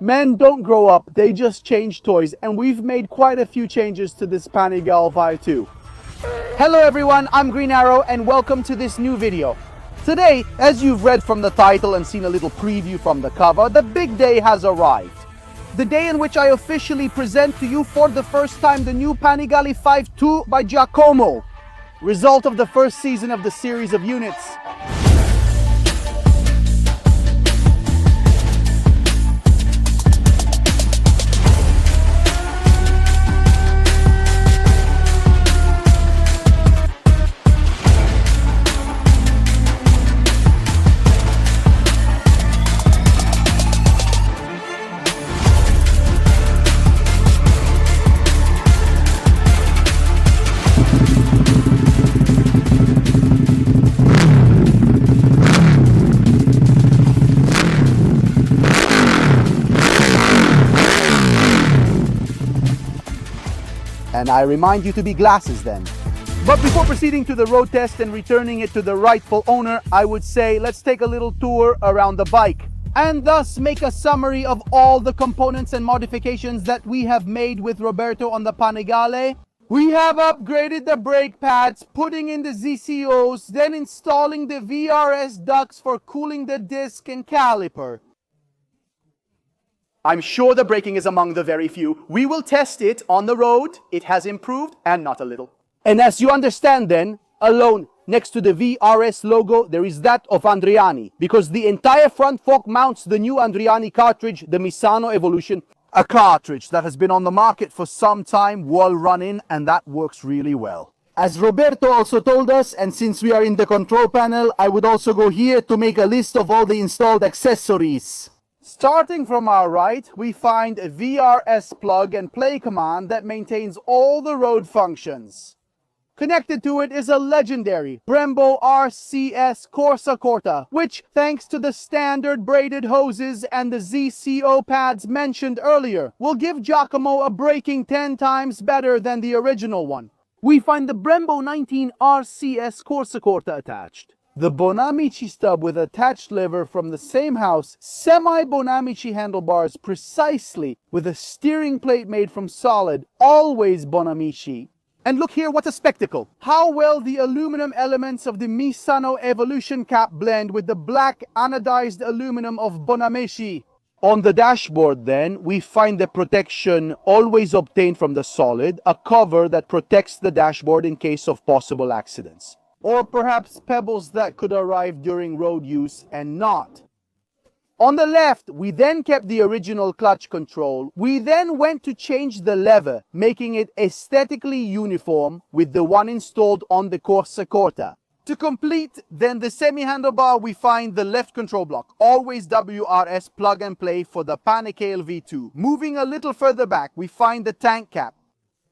Men don't grow up, they just change toys, and we've made quite a few changes to this Panigale V2. Hello everyone, I'm Green Arrow and welcome to this new video. Today, as you've read from the title and seen a little preview from the cover, the big day has arrived. The day in which I officially present to you for the first time the new Panigale V2 by Giacomo, result of the first season of the series of units. And I remind you to be glasses then. But before proceeding to the road test and returning it to the rightful owner, I would say let's take a little tour around the bike and thus make a summary of all the components and modifications that we have made with Roberto on the Panigale. We have upgraded the brake pads, putting in the ZCOs, then installing the VRS ducts for cooling the disc and caliper. I'm sure the braking is among the very few. We will test it on the road. It has improved, and not a little. And as you understand then, alone next to the VRS logo, there is that of Andriani, because the entire front fork mounts the new Andriani cartridge, the Misano Evolution, a cartridge that has been on the market for some time, well running, and that works really well. As Roberto also told us, and since we are in the control panel, I would also go here to make a list of all the installed accessories. Starting from our right, we find a VRS plug and play command that maintains all the road functions. Connected to it is a legendary Brembo RCS Corsa Corta, which, thanks to the standard braided hoses and the ZCO pads mentioned earlier, will give Giacomo a braking 10 times better than the original one. We find the Brembo 19 RCS Corsa Corta attached. The Bonamici stub with attached lever from the same house, semi-Bonamici handlebars precisely with a steering plate made from solid, always Bonamici. And look here, what a spectacle! How well the aluminum elements of the Misano Evolution cap blend with the black anodized aluminum of Bonamici. On the dashboard then, we find the protection always obtained from the solid, a cover that protects the dashboard in case of possible accidents. Or perhaps pebbles that could arrive during road use and not. On the left, we then kept the original clutch control. We then went to change the lever, making it aesthetically uniform with the one installed on the Corsa Corta. To complete then the semi-handlebar, we find the left control block, always WRS plug and play for the Panigale V2. Moving a little further back, we find the tank cap,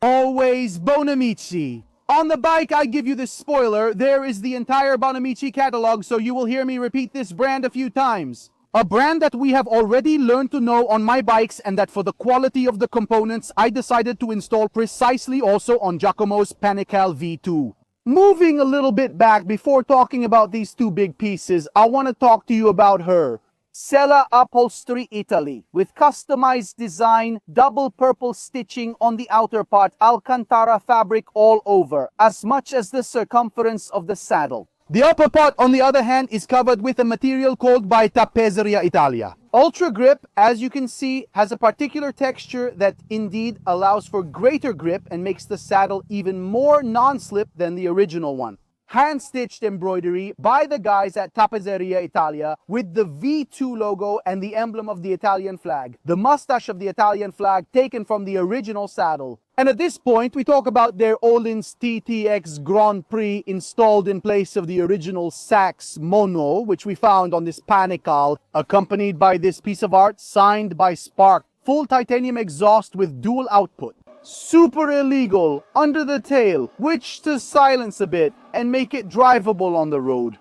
always Bonamici. On the bike, I give you this spoiler, there is the entire Bonamici catalog, so you will hear me repeat this brand a few times. A brand that we have already learned to know on my bikes, and that for the quality of the components, I decided to install precisely also on Giacomo's Panigale V2. Moving a little bit back, before talking about these two big pieces, I want to talk to you about her. Sella Upholstery Italy, with customized design, double purple stitching on the outer part, Alcantara fabric all over, as much as the circumference of the saddle. The upper part, on the other hand, is covered with a material called by Tapezzeria Italia. Ultra Grip, as you can see, has a particular texture that indeed allows for greater grip and makes the saddle even more non-slip than the original one. Hand-stitched embroidery by the guys at Tapezzeria Italia with the V2 logo and the emblem of the Italian flag. The mustache of the Italian flag taken from the original saddle. And at this point, we talk about their Öhlins TTX Grand Prix installed in place of the original Sachs Mono, which we found on this Panigale, accompanied by this piece of art signed by Spark. Full titanium exhaust with dual output. Super illegal, under the tail, which to silence a bit and make it drivable on the road.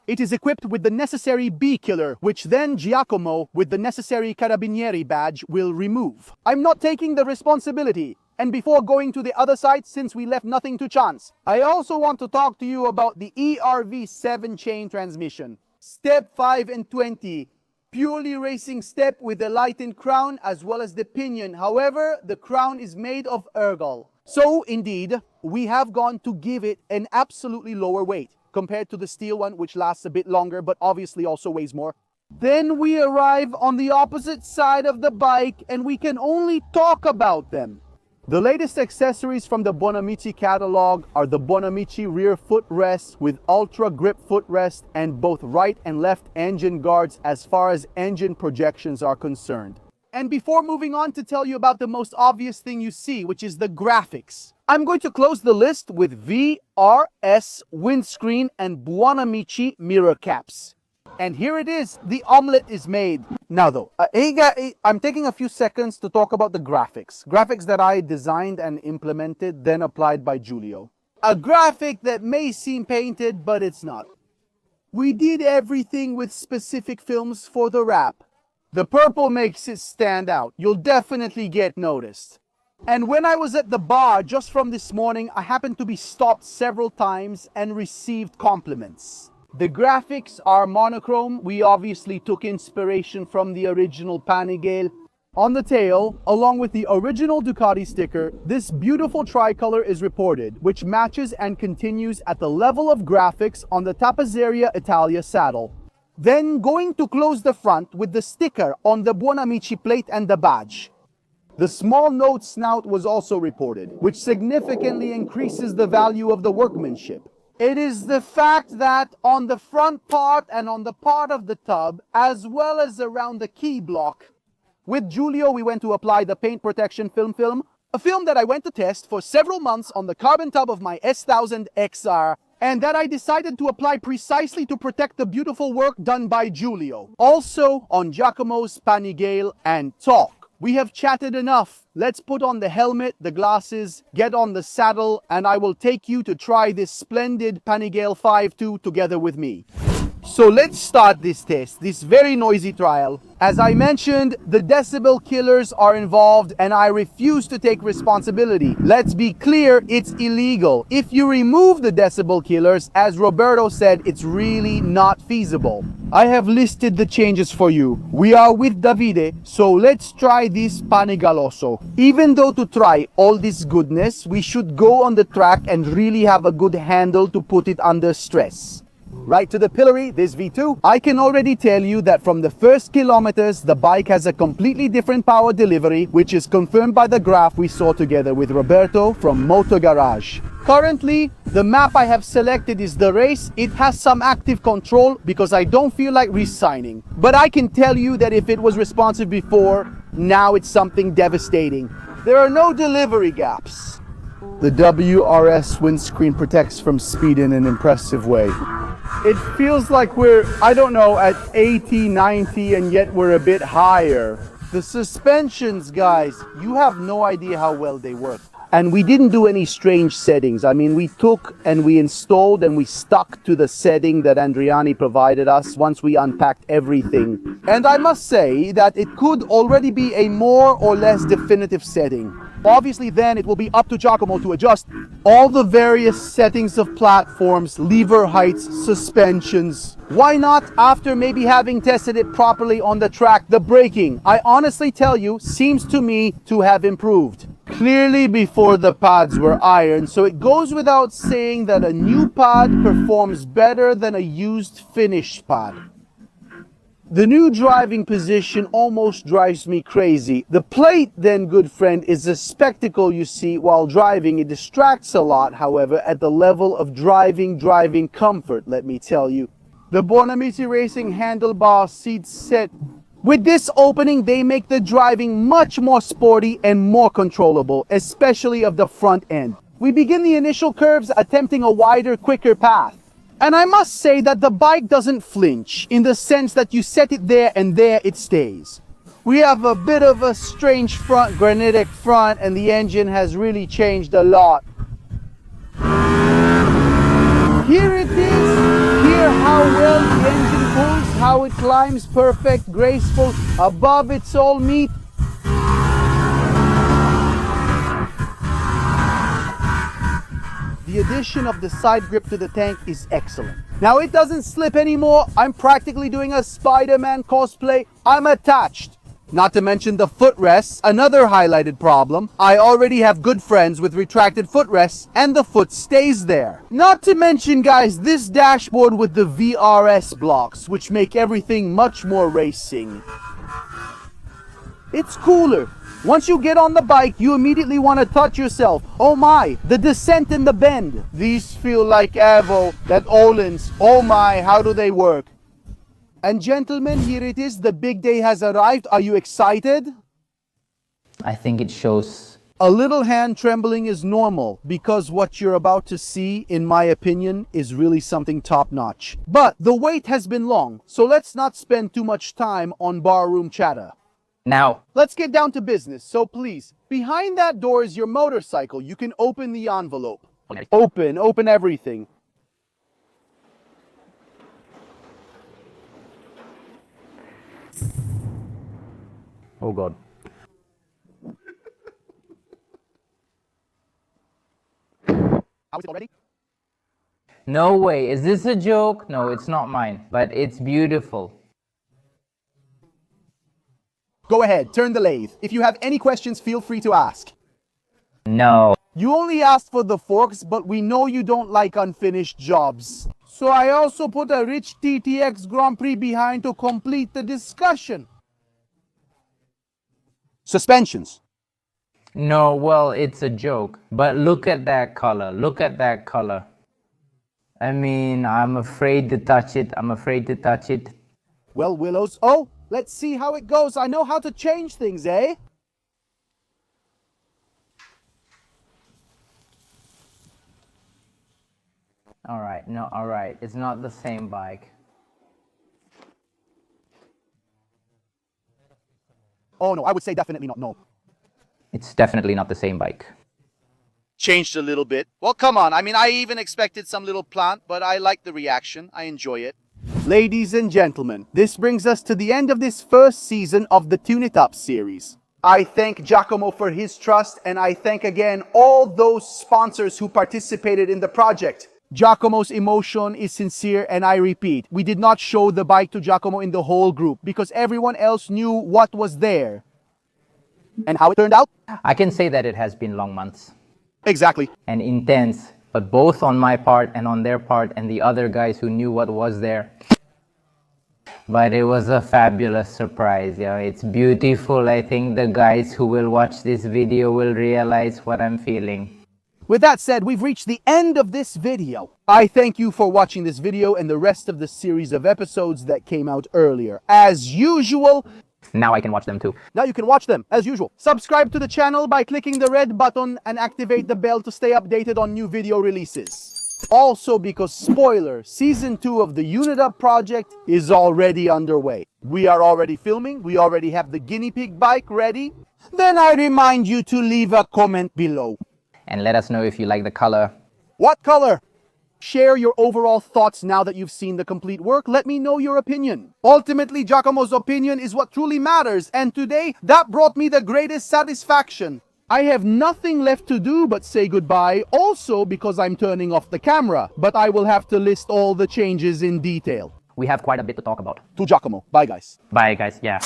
It is equipped with the necessary bee killer, which then Giacomo, with the necessary Carabinieri badge, will remove. I'm not taking the responsibility. And before going to the other side, since we left nothing to chance, I also want to talk to you about the ERV 7 chain transmission. Step 5 and 20. purely racing step with the lightened crown as well as the pinion. However, the crown is made of ergal. So indeed, we have gone to give it an absolutely lower weight compared to the steel one, which lasts a bit longer, but obviously also weighs more. Then we arrive on the opposite side of the bike and we can only talk about them. The latest accessories from the Bonamici catalog are the Bonamici rear footrest with ultra grip footrest and both right and left engine guards as far as engine projections are concerned. And before moving on to tell you about the most obvious thing you see, which is the graphics, I'm going to close the list with VRS windscreen and Buonamici mirror caps. And here it is, the omelet is made. Now though, I'm taking a few seconds to talk about the graphics. Graphics that I designed and implemented, then applied by Giulio. A graphic that may seem painted, but it's not. We did everything with specific films for the wrap. The purple makes it stand out. You'll definitely get noticed. And when I was at the bar just from this morning, I happened to be stopped several times and received compliments. The graphics are monochrome. We obviously took inspiration from the original Panigale. On the tail, along with the original Ducati sticker, this beautiful tricolor is reported, which matches and continues at the level of graphics on the Tapiseria Italia saddle. Then going to close the front with the sticker on the Buonamici plate and the badge. The small note snout was also reported, which significantly increases the value of the workmanship. It is the fact that on the front part and on the part of the tub, as well as around the key block, with Giulio we went to apply the paint protection film, a film that I went to test for several months on the carbon tub of my S1000 XR, and that I decided to apply precisely to protect the beautiful work done by Giulio. Also on Giacomo's Panigale and talk. We have chatted enough. Let's put on the helmet, the glasses, get on the saddle, and I will take you to try this splendid Panigale V2 together with me. So let's start this test, this very noisy trial. As I mentioned, the decibel killers are involved and I refuse to take responsibility. Let's be clear, it's illegal. If you remove the decibel killers, as Roberto said, it's really not feasible. I have listed the changes for you. We are with Davide, so let's try this Panigaloso. Even though to try all this goodness, we should go on the track and really have a good handle to put it under stress. Right to the pillory, this V2. I can already tell you that from the first kilometers, the bike has a completely different power delivery, which is confirmed by the graph we saw together with Roberto from Moto Garage. Currently, the map I have selected is the race. It has some active control because I don't feel like re-signing. But I can tell you that if it was responsive before, now it's something devastating. There are no delivery gaps. The WRS windscreen protects from speed in an impressive way. It feels like we're, I don't know, at 80, 90, and yet we're a bit higher. The suspensions, guys, you have no idea how well they work. And we didn't do any strange settings. I mean, we took and we installed and we stuck to the setting that Andriani provided us once we unpacked everything. And I must say that it could already be a more or less definitive setting. Obviously, then it will be up to Giacomo to adjust all the various settings of platforms, lever heights, suspensions. Why not, after maybe having tested it properly on the track, the braking, I honestly tell you, seems to me to have improved. Clearly before the pads were ironed, so it goes without saying that a new pad performs better than a used finished pad. The new driving position almost drives me crazy. The plate, then, good friend, is a spectacle you see while driving. It distracts a lot, however, at the level of driving comfort, let me tell you. The Bonamici Racing handlebar seats set. With this opening, they make the driving much more sporty and more controllable, especially of the front end. We begin the initial curves attempting a wider, quicker path. And I must say that the bike doesn't flinch, in the sense that you set it there and there it stays. We have a bit of a strange front, granitic front, and the engine has really changed a lot. Here it is. Hear how well the engine pulls, how it climbs perfect, graceful. Above it's all meat. the addition of the side grip to the tank is excellent. Now it doesn't slip anymore. I'm practically doing a Spider-Man cosplay. I'm attached. Not to mention the footrests, another highlighted problem. I already have good friends with retracted footrests and the foot stays there. Not to mention, guys, this dashboard with the VRS blocks, which make everything much more racing. It's cooler. Once you get on the bike, you immediately want to touch yourself. Oh my, the descent and the bend. These feel like Evo, that Olin's. Oh my, how do they work? And gentlemen, here it is. The big day has arrived. Are you excited? I think it shows. A little hand trembling is normal because what you're about to see, in my opinion, is really something top-notch. But the wait has been long, so let's not spend too much time on barroom chatter. Now, Let's get down to business. So please, behind that door is your motorcycle. You can open the envelope. Open everything. oh God. How is it already? No way. Is this a joke? No, it's not mine, but it's beautiful. Go ahead, turn the lathe. If you have any questions, feel free to ask. No. You only asked for the forks, but we know you don't like unfinished jobs. So I also put a rich TTX Grand Prix behind to complete the discussion. Suspensions. No, well, it's a joke. But look at that color. Look at that color. I mean, I'm afraid to touch it. I'm afraid to touch it. Well, Willows, oh, let's see how it goes. I know how to change things, eh? All right, no, all right. It's not the same bike. Oh no, I would say definitely not, no. It's definitely not the same bike. Changed a little bit. Well, come on. I mean, I even expected some little plant, but I like the reaction. I enjoy it. Ladies and gentlemen, this brings us to the end of this first season of the Tune It Up series. I thank Giacomo for his trust, and I thank again all those sponsors who participated in the project. Giacomo's emotion is sincere, and I repeat, we did not show the bike to Giacomo in the whole group because everyone else knew what was there. And how it turned out? I can say that it has been long months. Exactly. And intense, but both on my part and on their part and the other guys who knew what was there. But it was a fabulous surprise. Yeah, it's beautiful. I think the guys who will watch this video will realize what I'm feeling. With that said, we've reached the end of this video. I thank you for watching this video and the rest of the series of episodes that came out earlier. As usual, Now I can watch them too. now you can watch them, as usual. Subscribe to the channel by clicking the red button and activate the bell to stay updated on new video releases. Also, because spoiler, Season 2 of the Unit Up project is already underway. We are already filming, we already have the guinea pig bike ready. Then I remind you to leave a comment below. And let us know if you like the color. What color? Share your overall thoughts now that you've seen the complete work. Let me know your opinion. Ultimately, Giacomo's opinion is what truly matters, and today, that brought me the greatest satisfaction. I have nothing left to do but say goodbye, also because I'm turning off the camera, but I will have to list all the changes in detail. We have quite a bit to talk about. To Giacomo. Bye, guys. Bye, guys. Yeah.